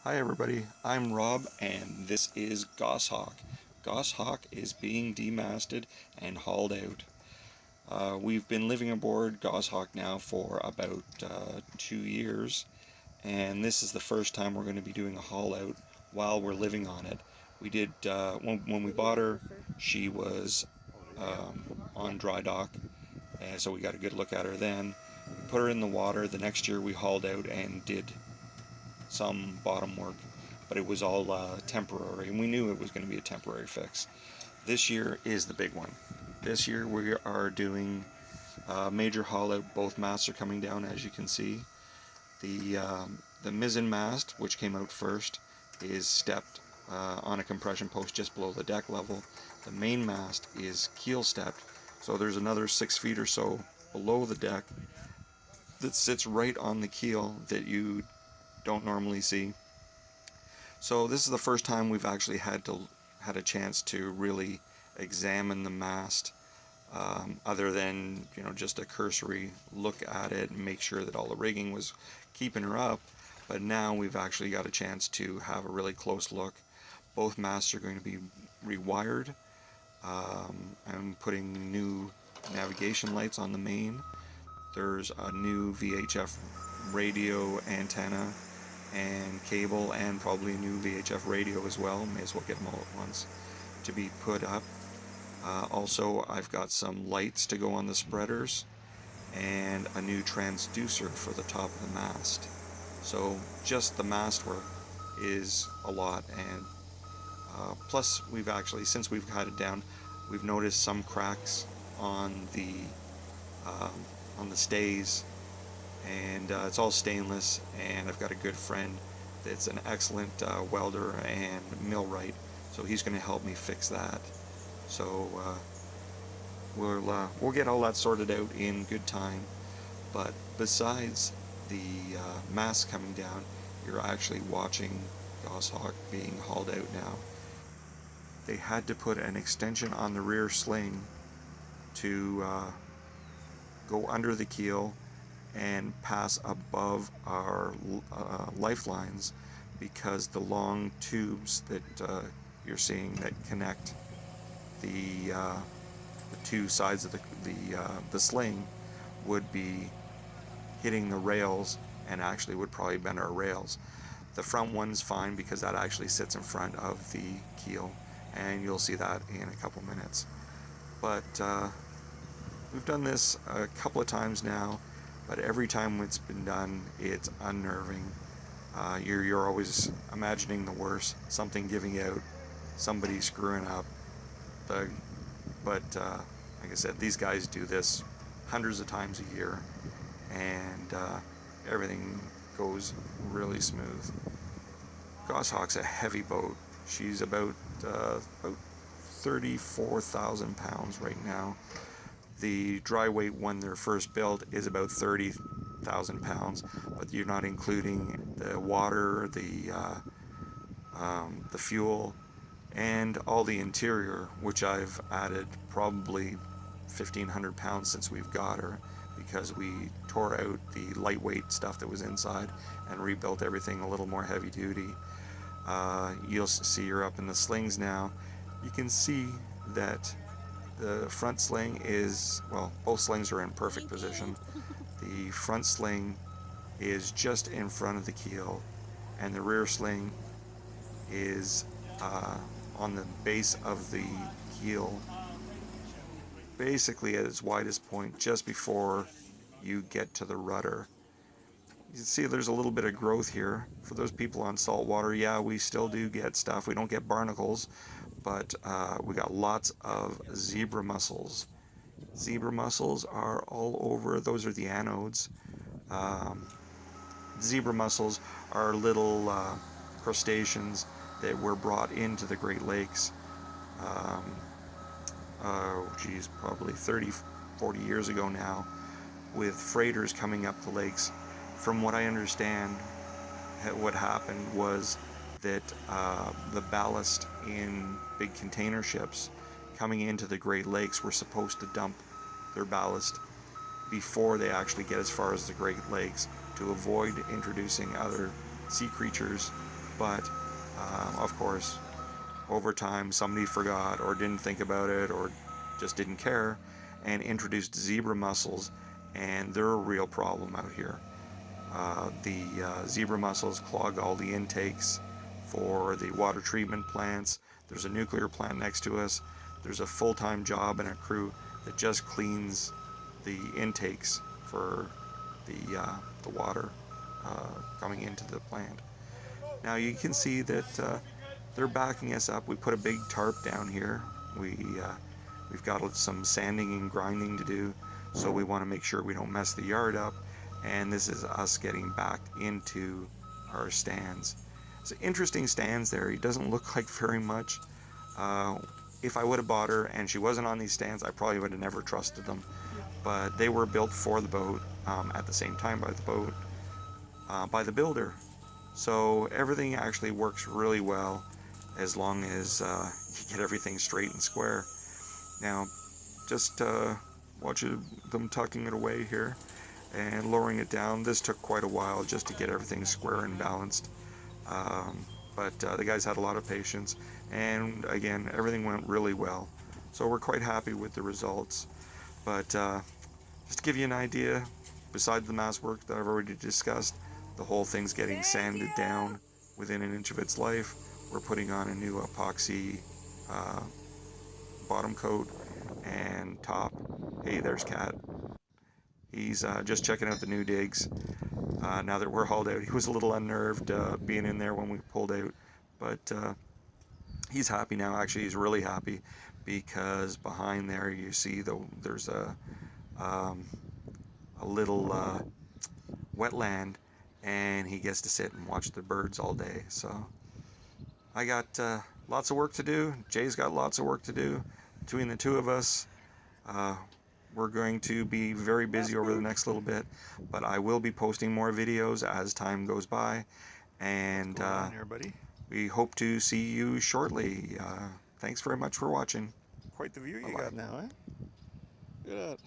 Hi everybody, I'm Rob and this is Goshawk. Goshawk is being demasted and hauled out. We've been living aboard Goshawk now for about 2 years, and this is the first time we're going to be doing a haul out while we're living on it. We did, when we bought her, she was on dry dock, and so we got a good look at her then. We put her in the water. The next year we hauled out and did some bottom work, but it was all temporary, and we knew it was going to be a temporary fix. This year is the big one. This year we are doing major haul out. Both masts are coming down, as you can see. The mizzen mast, which came out first, is stepped on a compression post just below the deck level. The main mast is keel stepped, so there's another 6 feet or so below the deck that sits right on the keel that you don't normally see. So this is the first time we've actually had a chance to really examine the mast, other than just a cursory look at it and make sure that all the rigging was keeping her up. But now we've actually got a chance to have a really close look. Both masts are going to be rewired. I'm putting new navigation lights on the main. There's a new VHF radio antenna and cable, and probably a new VHF radio as well. May as well get them all at once to be put up. Also, I've got some lights to go on the spreaders and a new transducer for the top of the mast. So just the mast work is a lot, and plus we've actually, since we've had it down, we've noticed some cracks on the stays, and it's all stainless, and I've got a good friend that's an excellent welder and millwright, so he's going to help me fix that. So we'll get all that sorted out in good time. But besides the mast coming down, you're actually watching Goshawk being hauled out now. They had to put an extension on the rear sling to go under the keel and pass above our lifelines, because the long tubes that you're seeing that connect the two sides of the sling would be hitting the rails, and actually would probably bend our rails. The front one's fine because that actually sits in front of the keel, and you'll see that in a couple minutes. But we've done this a couple of times now, but every time it's been done, it's unnerving. You're always imagining the worst, something giving out, somebody screwing up. But like I said, these guys do this hundreds of times a year, and everything goes really smooth. Goshawk's a heavy boat. She's about 34,000 pounds right now. The dry weight when they're first built is about 30,000 pounds, but you're not including the water, the fuel, and all the interior, which I've added probably 1,500 pounds since we've got her, because we tore out the lightweight stuff that was inside and rebuilt everything a little more heavy duty. You'll see her up in the slings now. You can see that the front sling is, well, both slings are in perfect position. The front sling is just in front of the keel, and the rear sling is on the base of the keel, basically at its widest point, just before you get to the rudder. You can see there's a little bit of growth here. For those people on salt water, yeah, we still do get stuff. We don't get barnacles, but we got lots of zebra mussels. Zebra mussels are all over. Those are the anodes. Zebra mussels are little crustaceans that were brought into the Great Lakes, probably 30, 40 years ago now, with freighters coming up the lakes. From what I understand, what happened was that the ballast in big container ships coming into the Great Lakes were supposed to dump their ballast before they actually get as far as the Great Lakes, to avoid introducing other sea creatures but of course, over time somebody forgot or didn't think about it or just didn't care and introduced zebra mussels, and they're a real problem out here. The zebra mussels clog all the intakes for the water treatment plants. There's a nuclear plant next to us. There's a full-time job and a crew that just cleans the intakes for the water coming into the plant. Now you can see that they're backing us up. We put a big tarp down here. We've got some sanding and grinding to do, so we want to make sure we don't mess the yard up. And this is us getting backed into our stands. It's interesting stands there. It doesn't look like very much. If I would have bought her and she wasn't on these stands, I probably would have never trusted them. But they were built for the boat, at the same time by the boat, by the builder. So everything actually works really well as long as you get everything straight and square. Now, just watch them tucking it away here and lowering it down. This took quite a while just to get everything square and balanced. But the guys had a lot of patience, and again, everything went really well. So we're quite happy with the results. But just to give you an idea, besides the mass work that I've already discussed, the whole thing's getting sanded down within an inch of its life. We're putting on a new epoxy bottom coat and top. Hey, there's Cat. He's just checking out the new digs. Now that we're hauled out, he was a little unnerved being in there when we pulled out, but he's happy now. Actually, he's really happy because behind there you see there's a little wetland, and he gets to sit and watch the birds all day. So I got lots of work to do. Jay's got lots of work to do. Between the two of us, we're going to be very busy over the next little bit, but I will be posting more videos as time goes by, and we hope to see you shortly. Thanks very much for watching. Quite the view you got now, eh? Look at that.